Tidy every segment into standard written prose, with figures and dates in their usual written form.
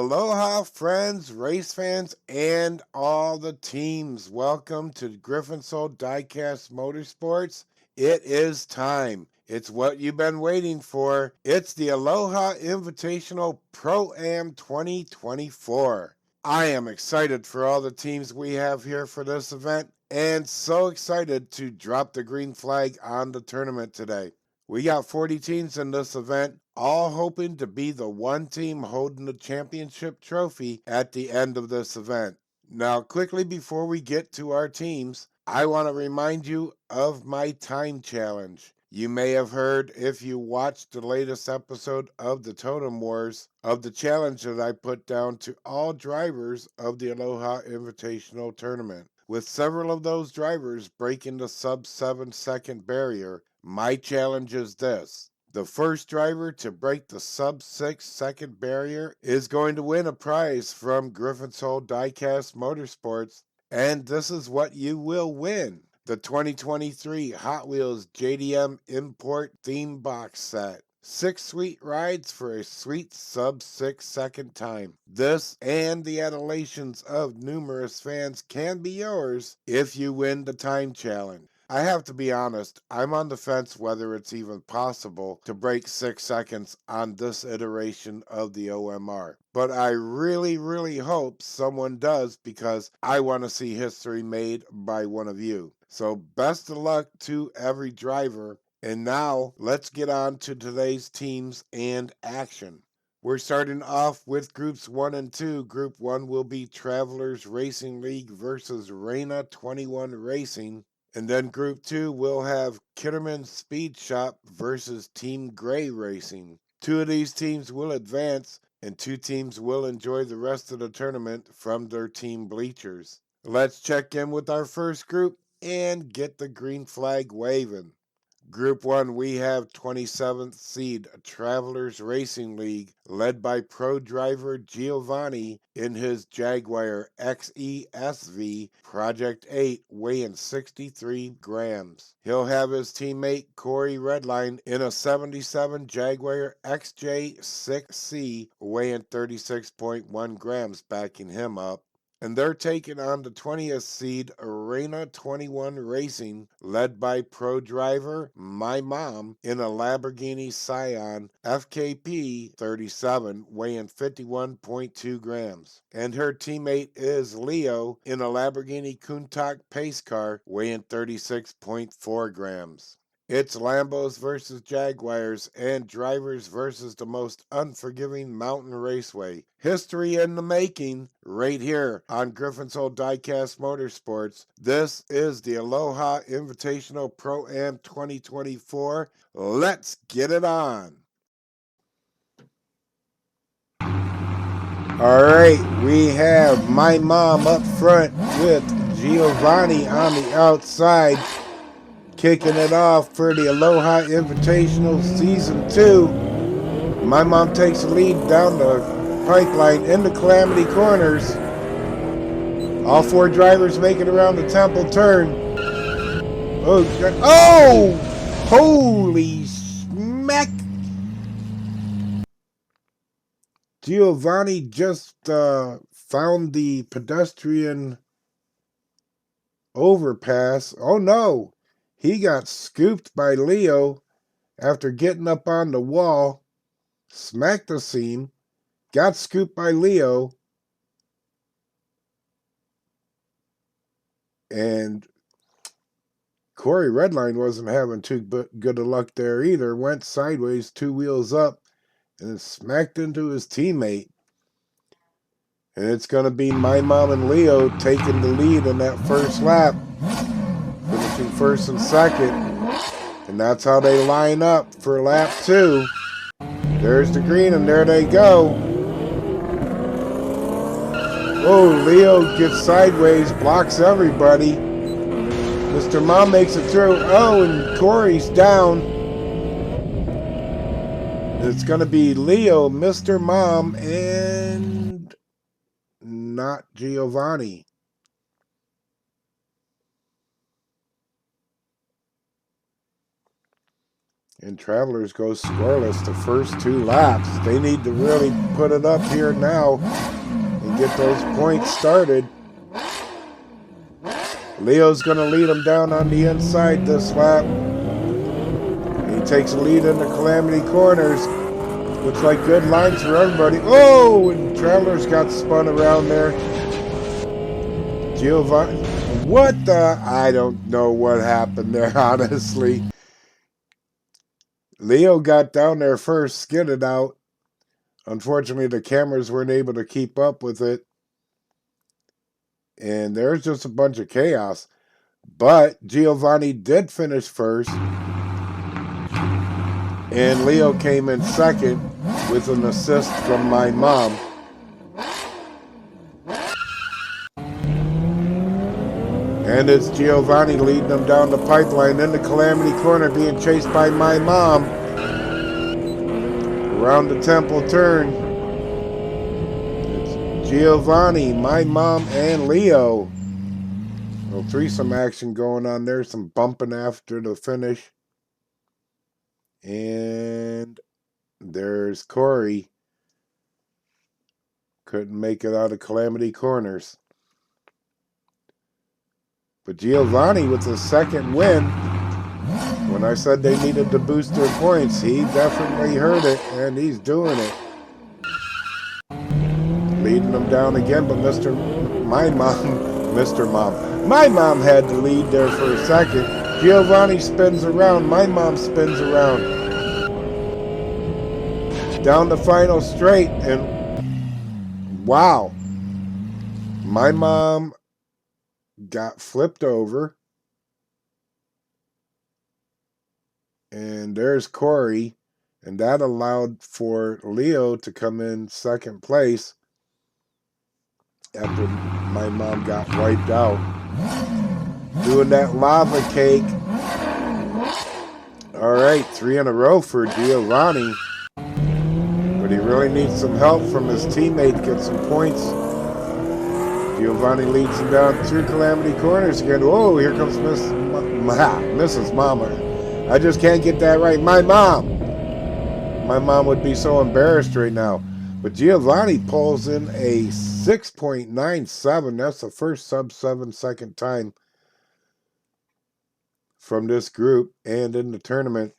Aloha, friends, race fans, and all the teams. Welcome to Griffin-Sold DIECAST Motorsports. It is time. It's what you've been waiting for. It's the Aloha Invitational Pro-Am 2024. I am excited for all the teams we have here for this event, and so excited to drop the green flag on the tournament today. We got 40 teams in this event, all hoping to be the one team holding the championship trophy at the end of this event. Now, quickly before we get to our teams, I want to remind you of my time challenge. You may have heard, if you watched the latest episode of the Totem Wars, of the challenge that I put down to all drivers of the Aloha Invitational Tournament. With several of those drivers breaking the sub 7-second barrier, my challenge is this. The first driver to break the sub 6-second barrier is going to win a prize from Griffin-Sold DIECAST Motorsports, and this is what you will win. The 2023 Hot Wheels JDM Import Theme Box Set. 6 sweet rides for a sweet sub 6-second time. This and the adulations of numerous fans can be yours if you win the time challenge. I have to be honest, I'm on the fence whether it's even possible to break 6 seconds on this iteration of the OMR. But I really hope someone does, because I want to see history made by one of you. So best of luck to every driver. And now, let's get on to today's teams and action. We're starting off with Groups 1 and 2. Group 1 will be Travelers Racing League versus Reina 21 Racing. And then Group 2 will have Kitterman Speed Shop versus Team Gray Racing. 2 of these teams will advance, and 2 teams will enjoy the rest of the tournament from their team bleachers. Let's check in with our first group and get the green flag waving. Group 1, we have 27th seed Travelers Racing League, led by pro driver Giovanni in his Jaguar XESV Project 8, weighing 63 grams. He'll have his teammate Corey Redline in a 77 Jaguar XJ6C, weighing 36.1 grams, backing him up. And they're taking on the 20th seed Arena 21 Racing, led by pro driver my mom in a Lamborghini Scion FKP 37, weighing 51.2 grams. And her teammate is Leo in a Lamborghini Countach pace car, weighing 36.4 grams. It's Lambos versus Jaguars and drivers versus the most unforgiving mountain raceway. History in the making right here on Griffin-Sold DIECAST Motorsports. This is the Aloha Invitational Pro-Am 2024. Let's get it on. All right, we have my mom up front with Giovanni on the outside, kicking it off for the Aloha Invitational Season 2. My mom takes the lead down the pipeline into Calamity Corners. All 4 drivers make it around the Temple turn. Oh! Holy smack! Giovanni just found the pedestrian overpass. Oh no! He got scooped by Leo after getting up on the wall, smacked the seam, got scooped by Leo, and Corey Redline wasn't having too good of luck there either. Went sideways, 2 wheels up, and smacked into his teammate. And it's going to be my mom and Leo taking the lead in that first lap, finishing first and second. And that's how they line up for lap 2. There's the green, and there they go. Oh, Leo gets sideways, blocks everybody. Mr. Mom makes it through. Oh, and Corey's down. It's going to be Leo, Mr. Mom, and not Giovanni. And Travelers go scoreless the first 2 laps. They need to really put it up here now and get those points started. Leo's going to lead him down on the inside this lap. He takes the lead in the Calamity Corners. Looks like good lines for everybody. Oh, and Travelers got spun around there. Giovanni, what the? I don't know what happened there, honestly. Leo got down there first, skidded out. Unfortunately, the cameras weren't able to keep up with it. And there's just a bunch of chaos. But Giovanni did finish first. And Leo came in second with an assist from my mom. And it's Giovanni leading them down the pipeline in the Calamity Corner, being chased by my mom. Around the Temple turn. It's Giovanni, my mom, and Leo. A little threesome action going on there. Some bumping after the finish. And there's Corey. Couldn't make it out of Calamity Corners. But Giovanni with the second win. When I said they needed to boost their points, he definitely heard it, and he's doing it. Leading them down again, but my mom had to lead there for a second. Giovanni spins around, my mom spins around. Down the final straight, and wow. My mom got flipped over. And there's Corey. And that allowed for Leo to come in second place after my mom got wiped out. Doing that lava cake. All right, 3 in a row for Giovanni. But he really needs some help from his teammate to get some points. Giovanni leads him down through Calamity Corners again. Whoa, here comes Mrs. Mama. I just can't get that right. My mom. My mom would be so embarrassed right now. But Giovanni pulls in a 6.97. That's the first sub-7 second time from this group and in the tournament.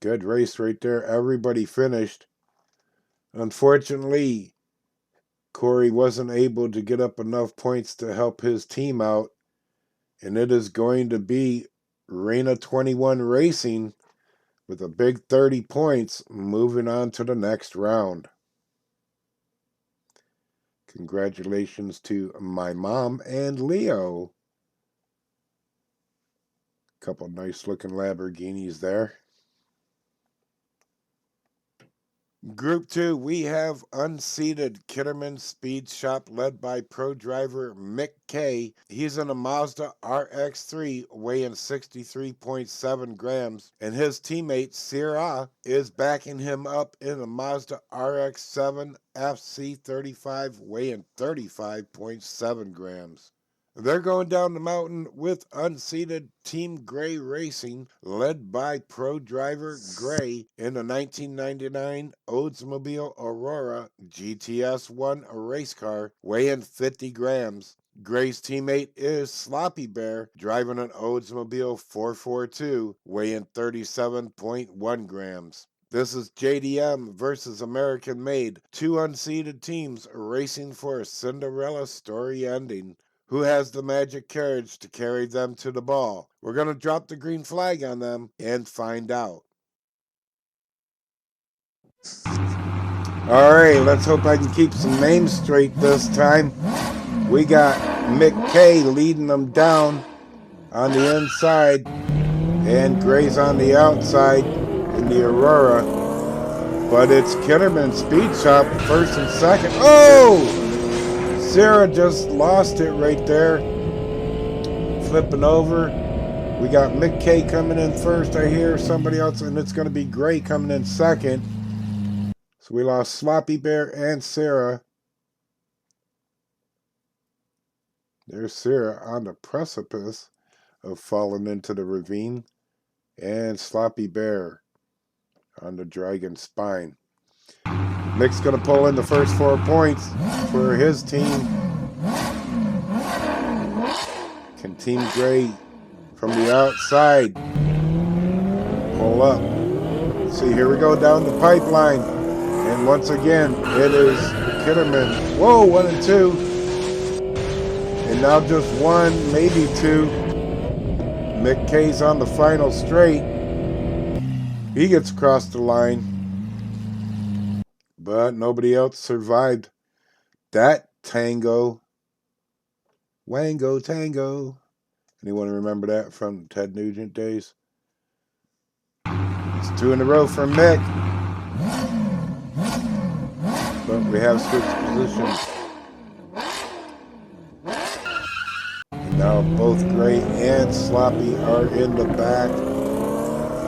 Good race right there. Everybody finished. Unfortunately, Corey wasn't able to get up enough points to help his team out. And it is going to be Reina 21 Racing with a big 30 points moving on to the next round. Congratulations to my mom and Leo. Couple nice looking Lamborghinis there. Group 2, we have unseated Kitterman Speed Shop led by pro driver Mick K. He's in a Mazda RX-3 weighing 63.7 grams, and his teammate Sierra is backing him up in a Mazda RX-7 FC35 weighing 35.7 grams. They're going down the mountain with unseated Team Gray Racing, led by pro driver Gray in a 1999 Oldsmobile Aurora GTS-1 race car weighing 50 grams. Gray's teammate is Sloppy Bear, driving an Oldsmobile 442 weighing 37.1 grams. This is JDM versus American Made, 2 unseeded teams racing for a Cinderella story ending. Who has the magic carriage to carry them to the ball? We're going to drop the green flag on them and find out. All right, let's hope I can keep some names straight this time. We got Mick K leading them down on the inside, and Gray's on the outside in the Aurora. But it's Kitterman Speed Shop first and second. Oh! Sarah just lost it right there. Flipping over. We got Mick K coming in first. I hear somebody else, and it's going to be Gray coming in second. So we lost Sloppy Bear and Sarah. There's Sarah on the precipice. of falling into the ravine. And Sloppy Bear on the dragon spine. Mick's going to pull in the first 4 points for his team. Can Team Gray from the outside pull up? See, here we go down the pipeline. And once again, it is Kitterman. Whoa, 1 and 2. And now just 1, maybe 2. Mick K's on the final straight. He gets across the line. But nobody else survived that tango. Wango Tango. Anyone remember that from Ted Nugent days? It's 2 in a row for Mick. But we have switched positions. And now both Gray and Sloppy are in the back.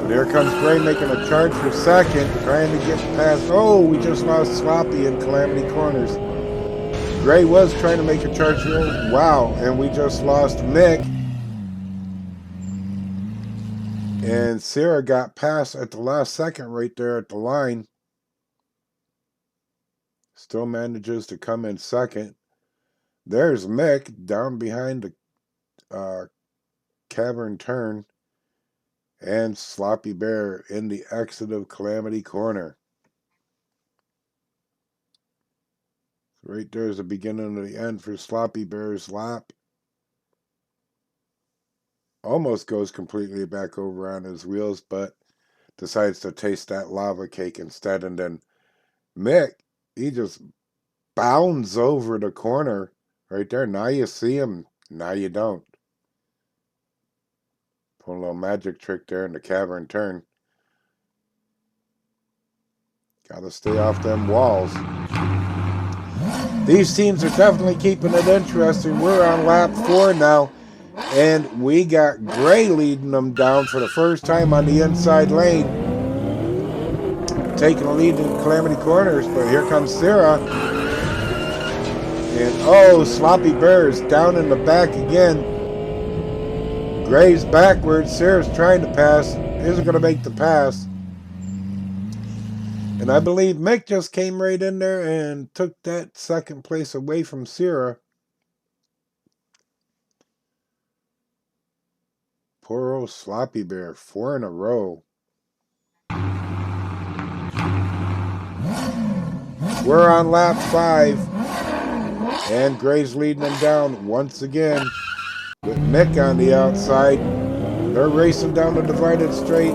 But here comes Gray making a charge for second, trying to get past. Oh, we just lost Sloppy in Calamity Corners. Gray was trying to make a charge here. Wow, and we just lost Mick. And Sarah got past at the last second right there at the line. Still manages to come in second. There's Mick down behind the cavern turn. And Sloppy Bear in the exit of Calamity Corner. Right there's the beginning of the end for Sloppy Bear's lap. Almost goes completely back over on his wheels, but decides to taste that lava cake instead. And then Mick, he just bounds over the corner right there. Now you see him, now you don't. Pull a little magic trick there in the cavern turn. Gotta stay off them walls. These teams are definitely keeping it interesting. We're on lap 4 now, and we got Gray leading them down for the first time on the inside lane. Taking a lead in Calamity Corners, but here comes Sarah. And oh, Sloppy Bear is down in the back again. Gray's backwards. Sarah's trying to pass. Isn't going to make the pass. And I believe Mick just came right in there and took that second place away from Sarah. Poor old Sloppy Bear, 4 in a row. We're on lap 5. And Gray's leading them down once again. With Mick on the outside. They're racing down the divided straight.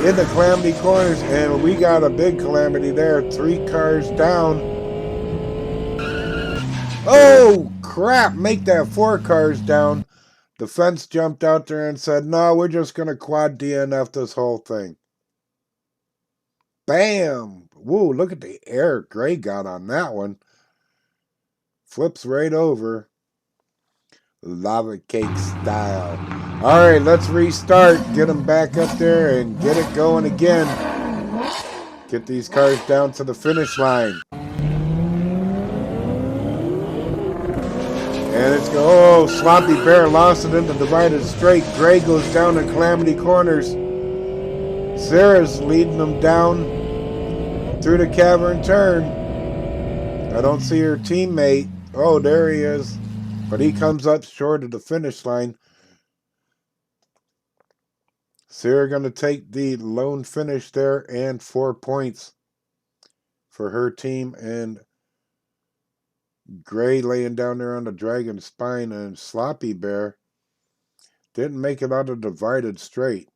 In the Calamity Corners, and we got a big calamity there. 3 cars down. Oh, crap. Make that 4 cars down. The fence jumped out there and said, no, we're just going to quad DNF this whole thing. Bam. Woo, look at the air Gray got on that one. Flips right over. Lava cake style. All right, let's restart. Get them back up there and get it going again. Get these cars down to the finish line. And it's go. Oh, Sloppy Bear lost it in the divided straight. Gray goes down in Calamity Corners. Sarah's leading them down through the cavern turn. I don't see her teammate. Oh, there he is. But he comes up short of the finish line. Sarah going to take the lone finish there and 4 points for her team. And Gray laying down there on the dragon spine, and Sloppy Bear didn't make it out of divided straight.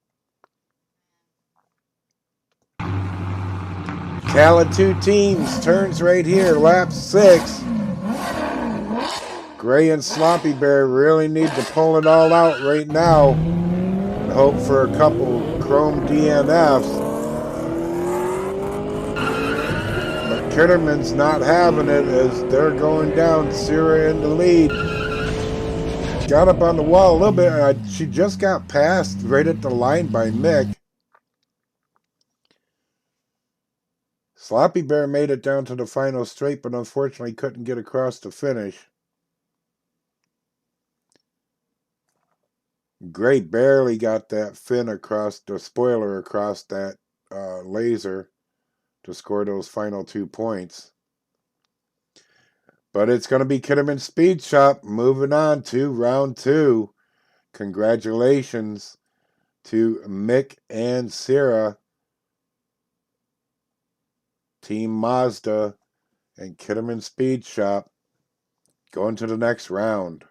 Tale of 2 teams turns right here, lap 6. Gray and Sloppy Bear really need to pull it all out right now and hope for a couple chrome DNFs. But Kitterman's not having it as they're going down. Sarah in the lead. Got up on the wall a little bit. She just got passed right at the line by Mick. Sloppy Bear made it down to the final straight, but unfortunately couldn't get across the finish. Great, barely got that fin across the spoiler across that laser to score those final 2 points. But it's going to be Kitterman Speed Shop moving on to round 2. Congratulations to Mick and Sarah, Team Mazda and Kitterman Speed Shop, going to the next round.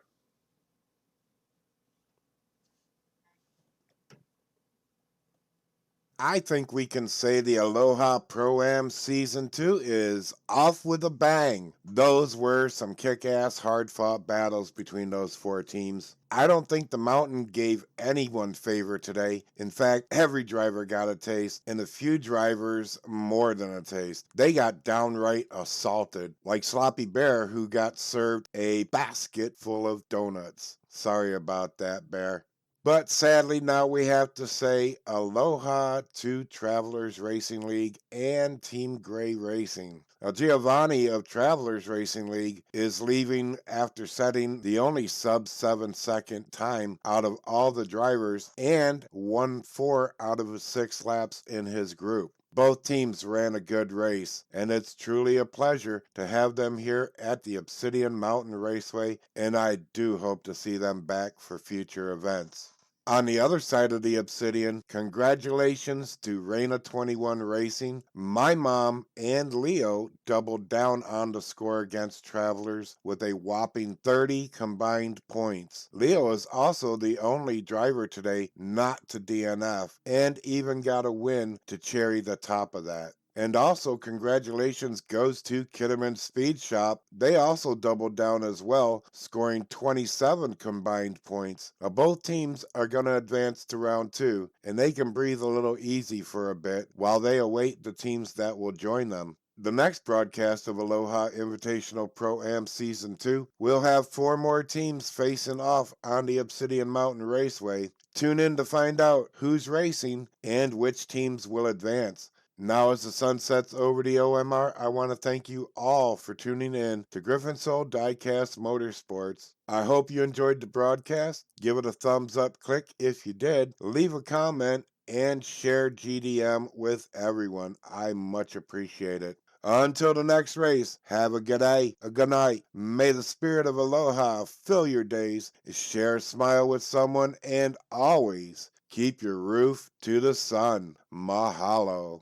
I think we can say the Aloha Pro-Am Season 2 is off with a bang. Those were some kick-ass, hard-fought battles between those 4 teams. I don't think the mountain gave anyone favor today. In fact, every driver got a taste, and a few drivers more than a taste. They got downright assaulted, like Sloppy Bear, who got served a basket full of donuts. Sorry about that, Bear. But sadly, now we have to say aloha to Travelers Racing League and Team Gray Racing. Now, Giovanni of Travelers Racing League is leaving after setting the only sub 7-second time out of all the drivers and won 4 out of his 6 laps in his group. Both teams ran a good race, and it's truly a pleasure to have them here at the Obsidian Mountain Raceway, and I do hope to see them back for future events. On the other side of the Obsidian, congratulations to Reina 21 Racing. My mom and Leo doubled down on the score against Travelers with a whopping 30 combined points. Leo is also the only driver today not to DNF and even got a win to cherry the top of that. And also, congratulations goes to Kitterman Speed Shop. They also doubled down as well, scoring 27 combined points. Now, both teams are going to advance to round 2, and they can breathe a little easy for a bit while they await the teams that will join them. The next broadcast of Aloha Invitational Pro-Am Season 2 will have 4 more teams facing off on the Obsidian Mountain Raceway. Tune in to find out who's racing and which teams will advance. Now, as the sun sets over the OMR, I want to thank you all for tuning in to Griffin Soul DIECAST Motorsports. I hope you enjoyed the broadcast. Give it a thumbs up, click if you did, leave a comment, and share GDM with everyone. I much appreciate it. Until the next race, have a good day, a good night. May the spirit of aloha fill your days. Share a smile with someone, and always keep your roof to the sun. Mahalo.